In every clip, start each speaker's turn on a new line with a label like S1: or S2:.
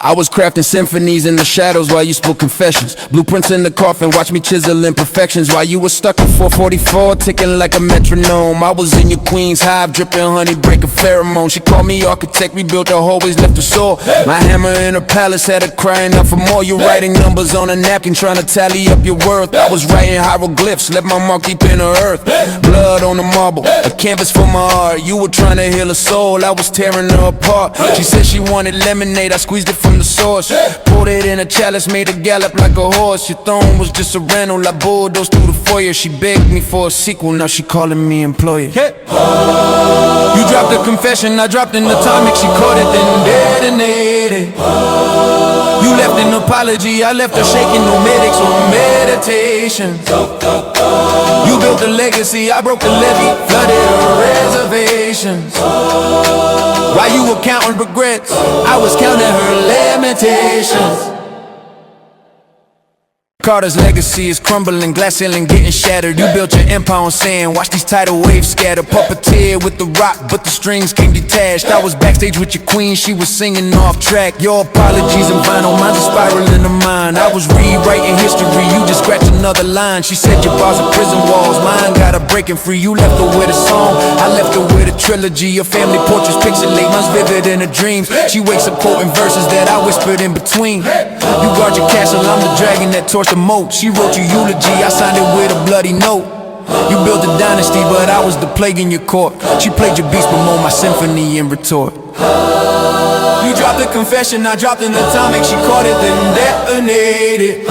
S1: I was crafting symphonies in the shadows while you spoke confessions. Blueprints in the coffin, watch me chisel imperfections while you were stuck in 444, ticking like a metronome. I was in your queen's hive, dripping honey, breaking pheromone. She called me architect, rebuilt the hallways, left her sore. My hammer in her palace had her crying out for more. You writing numbers on a napkin, trying to tally up your worth. I was writing hieroglyphs, left my mark deep in the earth. Blood on the marble, a canvas for my art. You were trying to heal her soul, I was tearing her apart. She said she wanted lemonade, I squeezed it from the source. Poured it in a chalice, made her gallop like a horse. Your throne was just a rental, I bulldozed through the foyer. She begged me for a sequel, now she calling me employer. You dropped a confession, I dropped an atomic. She caught it, then detonated. You left an apology, I left her shaking, no medics or meditation. You built a legacy, I broke the levee, flooded her reservations. While you were counting regrets, I was counting her limitations. Carter's legacy is crumbling, glass ceiling getting shattered. You built your empire on sand, watch these tidal waves scatter. Puppeteer with the rock, but the strings came detached. I was backstage with your queen, she was singing off track. Your apologies and vinyl, mine's a spiraling of mine. I was rewriting history, you just scratched another line. She said your bars are prison walls, mine got her breaking free. You left her with a song, I left her with a trilogy. Your family portraits pixelate, mine's vivid in her dreams. She wakes up quoting verses that I whispered in between. You guard your castle, I'm the dragon that torched the moat. She wrote your eulogy, I signed it with a bloody note. You built a dynasty, but I was the plague in your court. She played your beats, but more my symphony in retort. You dropped a confession, I dropped an atomic. She caught it, then detonated.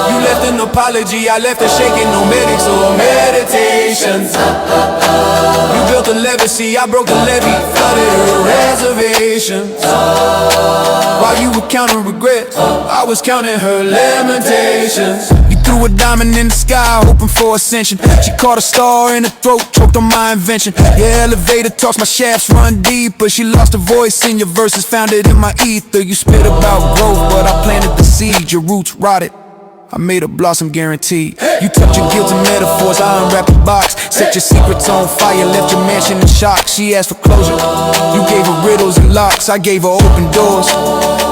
S1: You left an apology, I left her shaking, no medics or meditations. You built a legacy, I broke the levee, flooded her reservations. While you were counting regrets, I was counting her limitations. You threw a diamond in the sky, hoping for ascension. She caught a star in her throat, choked on my invention. Your elevator talks, my shafts run deeper. She lost her voice in your verses, found it in my ether. You spit about growth, but I planted the seed. Your roots rotted, I made a blossom guaranteed. You took your guilt and metaphors, I unwrapped the box. Set your secrets on fire, left your mansion in shock. She asked for closure, you gave her riddles and locks. I gave her open doors,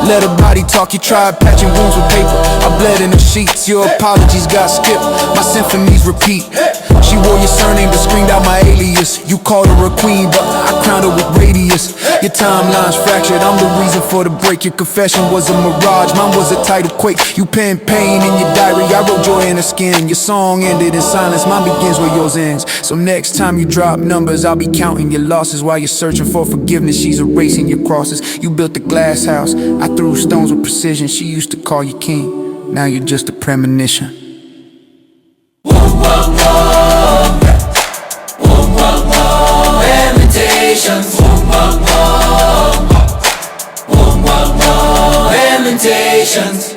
S1: let her body talk. You tried patching wounds with paper, I bled in the sheets. Your apologies got skipped, my symphonies repeat. She wore your surname but screamed out my alias. You called her a queen, but I crowned her with radius. Your timeline's fractured, I'm the reason for the break. Your confession was a mirage, mine was a tidal quake. You penned pain in your diary, I wrote joy in her skin. Your song ended in silence, mine begins where yours ends. So next time you drop numbers, I'll be counting your losses. While you're searching for forgiveness, she's erasing your crosses. You built a glass house, I threw stones with precision. She used to call you king, now you're just a premonition.
S2: Limitations. Limitations.